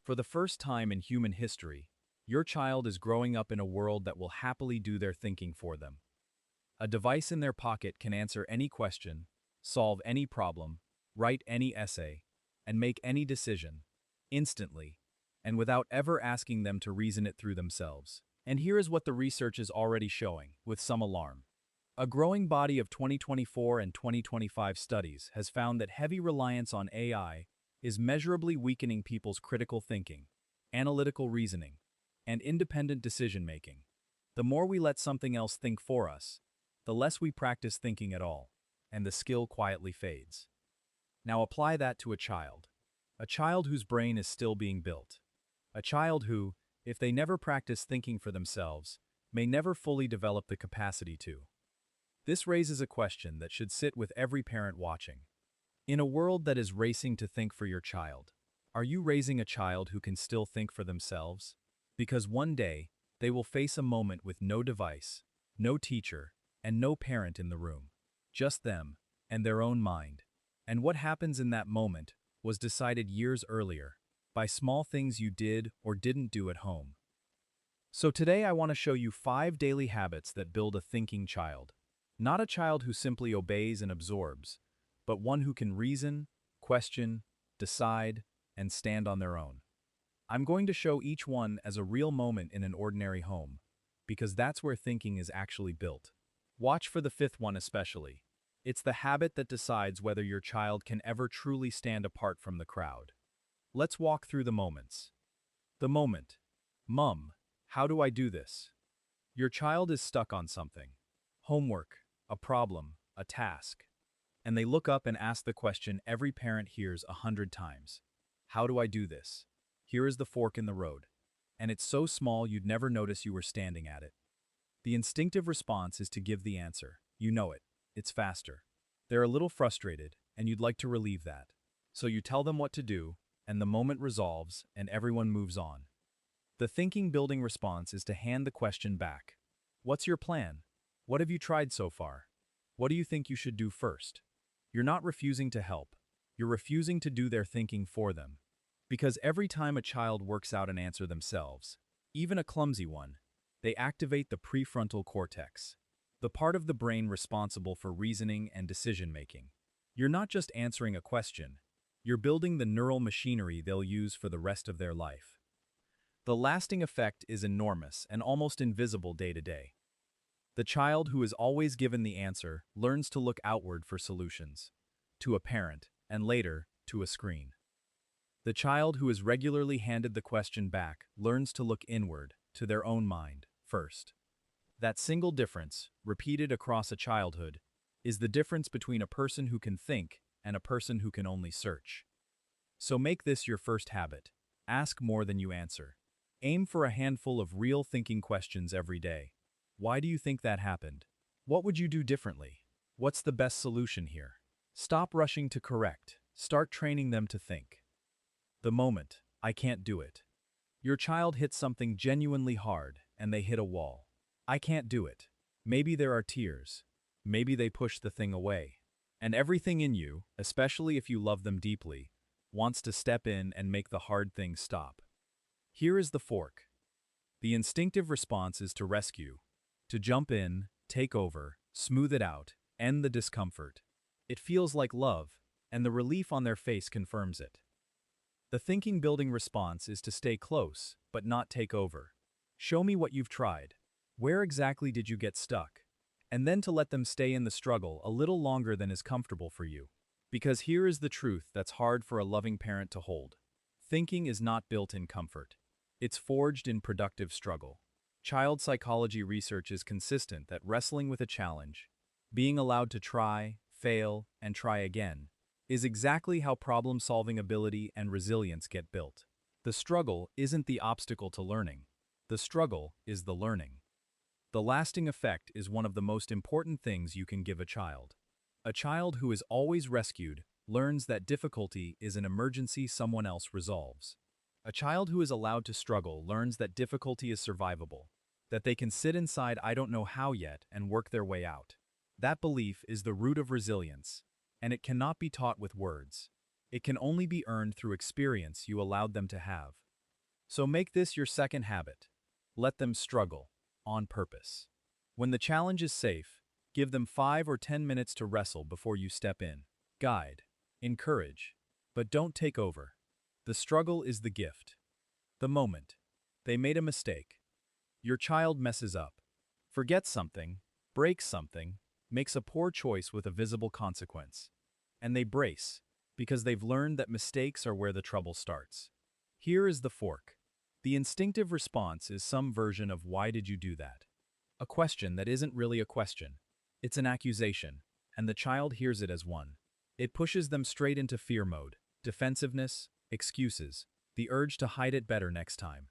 For the first time in human history, your child is growing up in a world that will happily do their thinking for them. A device in their pocket can answer any question, solve any problem, write any essay, and make any decision, instantly, and without ever asking them to reason it through themselves. And here is what the research is already showing, with some alarm. A growing body of 2024 and 2025 studies has found that heavy reliance on AI is measurably weakening people's critical thinking, analytical reasoning, and independent decision-making. The more we let something else think for us, the less we practice thinking at all, and the skill quietly fades. Now apply that to a child whose brain is still being built. A child who, if they never practice thinking for themselves, may never fully develop the capacity to. This raises a question that should sit with every parent watching. In a world that is racing to think for your child, are you raising a child who can still think for themselves? Because one day, they will face a moment with no device, no teacher, and no parent in the room. Just them, and their own mind. And what happens in that moment was decided years earlier, by small things you did or didn't do at home. So today I want to show you 5 daily habits that build a thinking child. Not a child who simply obeys and absorbs, but one who can reason, question, decide, and stand on their own. I'm going to show each one as a real moment in an ordinary home, because that's where thinking is actually built. Watch for the 5th one especially. It's the habit that decides whether your child can ever truly stand apart from the crowd. Let's walk through the moments. The moment. Mom, how do I do this? Your child is stuck on something. Homework, a problem, a task. And they look up and ask the question every parent hears 100 times. How do I do this? Here is the fork in the road. And it's so small you'd never notice you were standing at it. The instinctive response is to give the answer. You know it. It's faster. They're a little frustrated, and you'd like to relieve that. So you tell them what to do, and the moment resolves, and everyone moves on. The thinking-building response is to hand the question back. What's your plan? What have you tried so far? What do you think you should do first? You're not refusing to help. You're refusing to do their thinking for them. Because every time a child works out an answer themselves, even a clumsy one, they activate the prefrontal cortex, the part of the brain responsible for reasoning and decision-making. You're not just answering a question, you're building the neural machinery they'll use for the rest of their life. The lasting effect is enormous and almost invisible day to day. The child who is always given the answer learns to look outward for solutions, to a parent, and later, to a screen. The child who is regularly handed the question back learns to look inward, to their own mind, first. That single difference, repeated across a childhood, is the difference between a person who can think and a person who can only search. So make this your first habit. Ask more than you answer. Aim for a handful of real thinking questions every day. Why do you think that happened? What would you do differently? What's the best solution here? Stop rushing to correct. Start training them to think. The moment, I can't do it. Your child hits something genuinely hard, and they hit a wall. I can't do it. Maybe there are tears. Maybe they push the thing away. And everything in you, especially if you love them deeply, wants to step in and make the hard thing stop. Here is the fork. The instinctive response is to rescue, to jump in, take over, smooth it out, end the discomfort. It feels like love, and the relief on their face confirms it. The thinking-building response is to stay close, but not take over. Show me what you've tried. Where exactly did you get stuck? And then to let them stay in the struggle a little longer than is comfortable for you. Because here is the truth that's hard for a loving parent to hold. Thinking is not built in comfort. It's forged in productive struggle. Child psychology research is consistent that wrestling with a challenge, being allowed to try, fail, and try again, is exactly how problem-solving ability and resilience get built. The struggle isn't the obstacle to learning. The struggle is the learning. The lasting effect is one of the most important things you can give a child. A child who is always rescued learns that difficulty is an emergency someone else resolves. A child who is allowed to struggle learns that difficulty is survivable, that they can sit inside I don't know how yet and work their way out. That belief is the root of resilience, and it cannot be taught with words. It can only be earned through experience you allowed them to have. So make this your second habit. Let them struggle, on purpose. When the challenge is safe, give them 5 or 10 minutes to wrestle before you step in. Guide, encourage, but don't take over. The struggle is the gift. The moment. They made a mistake. Your child messes up, forgets something, breaks something, makes a poor choice with a visible consequence. And they brace, because they've learned that mistakes are where the trouble starts. Here is the fork. The instinctive response is some version of "why did you do that?" A question that isn't really a question. It's an accusation, and the child hears it as one. It pushes them straight into fear mode, defensiveness, excuses, the urge to hide it better next time.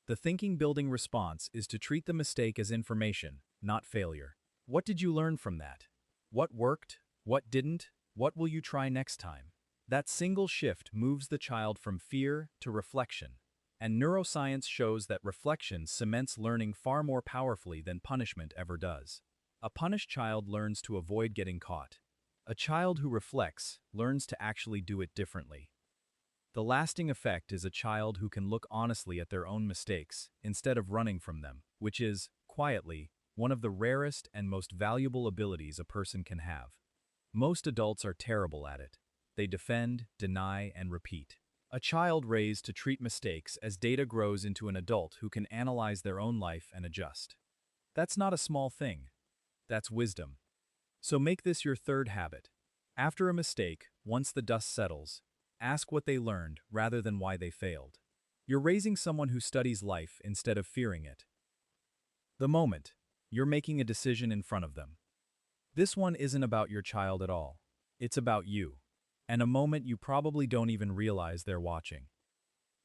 The thinking-building response is to treat the mistake as information, not failure. What did you learn from that? What worked? What didn't? What will you try next time? That single shift moves the child from fear to reflection. And neuroscience shows that reflection cements learning far more powerfully than punishment ever does. A punished child learns to avoid getting caught. A child who reflects learns to actually do it differently. The lasting effect is a child who can look honestly at their own mistakes instead of running from them, which is, quietly, one of the rarest and most valuable abilities a person can have. Most adults are terrible at it. They defend, deny, and repeat. A child raised to treat mistakes as data grows into an adult who can analyze their own life and adjust. That's not a small thing. That's wisdom. So make this your third habit. After a mistake, once the dust settles, ask what they learned rather than why they failed. You're raising someone who studies life instead of fearing it. The moment. You're making a decision in front of them. This one isn't about your child at all. It's about you. And a moment you probably don't even realize they're watching.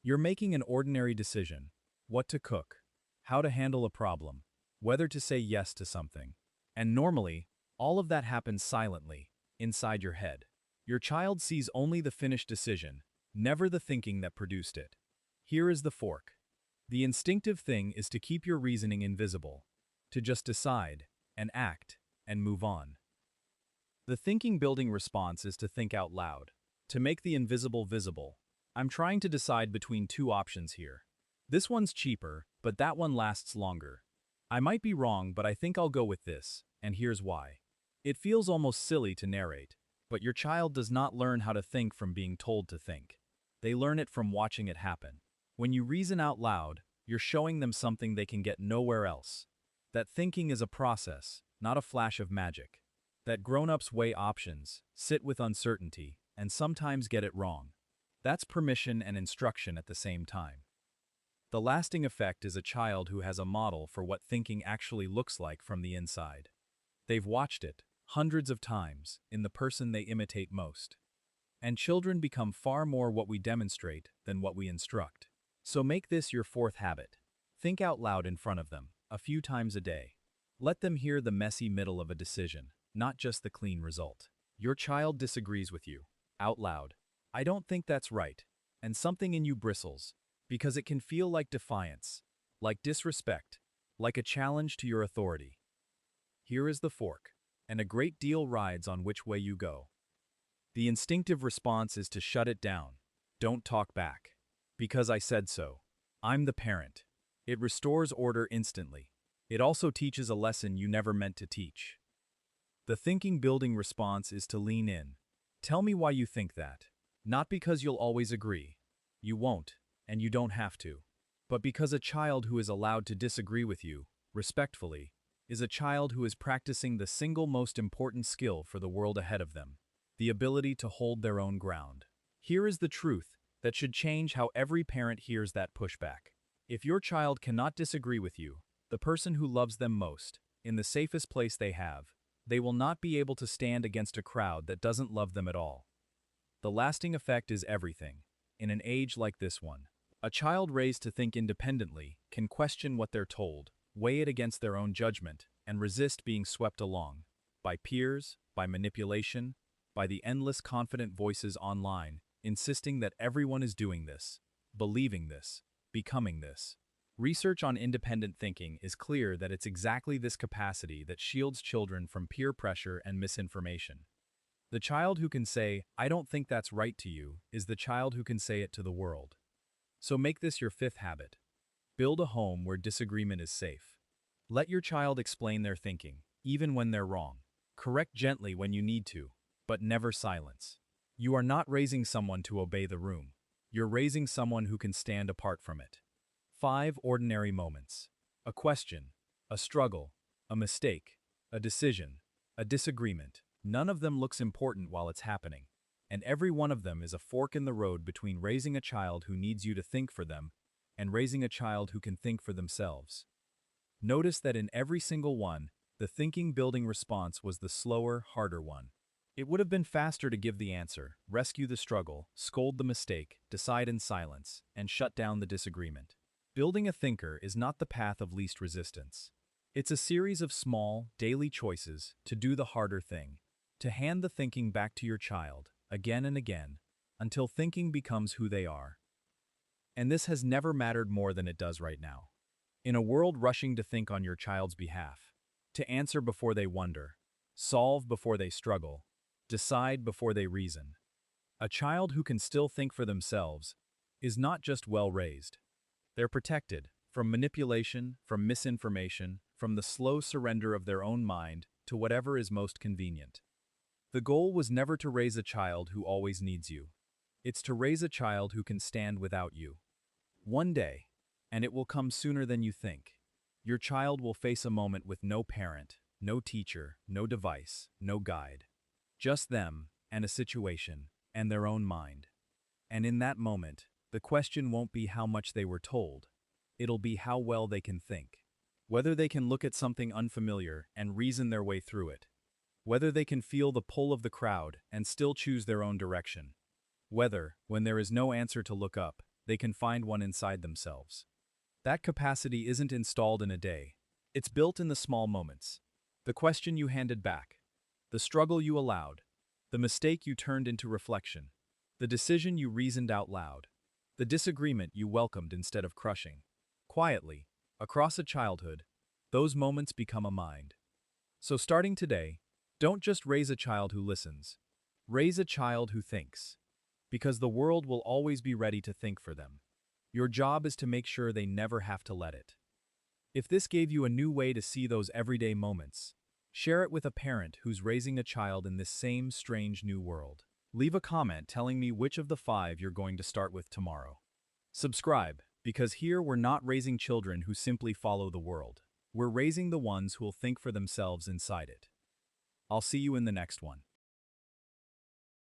You're making an ordinary decision. What to cook, how to handle a problem, whether to say yes to something. And normally, all of that happens silently, inside your head. Your child sees only the finished decision, never the thinking that produced it. Here is the fork. The instinctive thing is to keep your reasoning invisible, to just decide, and act, and move on. The thinking-building response is to think out loud, to make the invisible visible. I'm trying to decide between two options here. This one's cheaper, but that one lasts longer. I might be wrong, but I think I'll go with this, and here's why. It feels almost silly to narrate, but your child does not learn how to think from being told to think. They learn it from watching it happen. When you reason out loud, you're showing them something they can get nowhere else. That thinking is a process, not a flash of magic. That grown-ups weigh options, sit with uncertainty, and sometimes get it wrong. That's permission and instruction at the same time. The lasting effect is a child who has a model for what thinking actually looks like from the inside. They've watched it, hundreds of times, in the person they imitate most. And children become far more what we demonstrate than what we instruct. So make this your fourth habit. Think out loud in front of them, a few times a day. Let them hear the messy middle of a decision, not just the clean result. Your child disagrees with you, out loud. I don't think that's right. And something in you bristles, because it can feel like defiance, like disrespect, like a challenge to your authority. Here is the fork, and a great deal rides on which way you go. The instinctive response is to shut it down. Don't talk back. Because I said so. I'm the parent. It restores order instantly. It also teaches a lesson you never meant to teach. The thinking-building response is to lean in. Tell me why you think that. Not because you'll always agree. You won't, and you don't have to. But because a child who is allowed to disagree with you, respectfully, is a child who is practicing the single most important skill for the world ahead of them, the ability to hold their own ground. Here is the truth that should change how every parent hears that pushback. If your child cannot disagree with you, the person who loves them most, in the safest place they have, they will not be able to stand against a crowd that doesn't love them at all. The lasting effect is everything. In an age like this one, a child raised to think independently can question what they're told, weigh it against their own judgment, and resist being swept along by peers, by manipulation, by the endless confident voices online, insisting that everyone is doing this, believing this, becoming this. Research on independent thinking is clear that it's exactly this capacity that shields children from peer pressure and misinformation. The child who can say, "I don't think that's right to you," is the child who can say it to the world. So make this your fifth habit. Build a home where disagreement is safe. Let your child explain their thinking, even when they're wrong. Correct gently when you need to, but never silence. You are not raising someone to obey the room. You're raising someone who can stand apart from it. 5 ordinary moments. A question, a struggle, a mistake, a decision, a disagreement. None of them looks important while it's happening. And every one of them is a fork in the road between raising a child who needs you to think for them and raising a child who can think for themselves. Notice that in every single one, the thinking-building response was the slower, harder one. It would have been faster to give the answer, rescue the struggle, scold the mistake, decide in silence, and shut down the disagreement. Building a thinker is not the path of least resistance. It's a series of small, daily choices to do the harder thing, to hand the thinking back to your child, again and again, until thinking becomes who they are. And this has never mattered more than it does right now. In a world rushing to think on your child's behalf, to answer before they wonder, solve before they struggle, decide before they reason, a child who can still think for themselves is not just well-raised. They're protected from manipulation, from misinformation, from the slow surrender of their own mind to whatever is most convenient. The goal was never to raise a child who always needs you. It's to raise a child who can stand without you. One day, and it will come sooner than you think, your child will face a moment with no parent, no teacher, no device, no guide. Just them, and a situation, and their own mind. And in that moment, the question won't be how much they were told. It'll be how well they can think. Whether they can look at something unfamiliar and reason their way through it. Whether they can feel the pull of the crowd and still choose their own direction. Whether, when there is no answer to look up, they can find one inside themselves. That capacity isn't installed in a day. It's built in the small moments. The question you handed back. The struggle you allowed. The mistake you turned into reflection. The decision you reasoned out loud. The disagreement you welcomed instead of crushing. Quietly, across a childhood, those moments become a mind. So starting today, don't just raise a child who listens. Raise a child who thinks. Because the world will always be ready to think for them. Your job is to make sure they never have to let it. If this gave you a new way to see those everyday moments, share it with a parent who's raising a child in this same strange new world. Leave a comment telling me which of the 5 you're going to start with tomorrow. Subscribe, because here we're not raising children who simply follow the world. We're raising the ones who'll think for themselves inside it. I'll see you in the next one.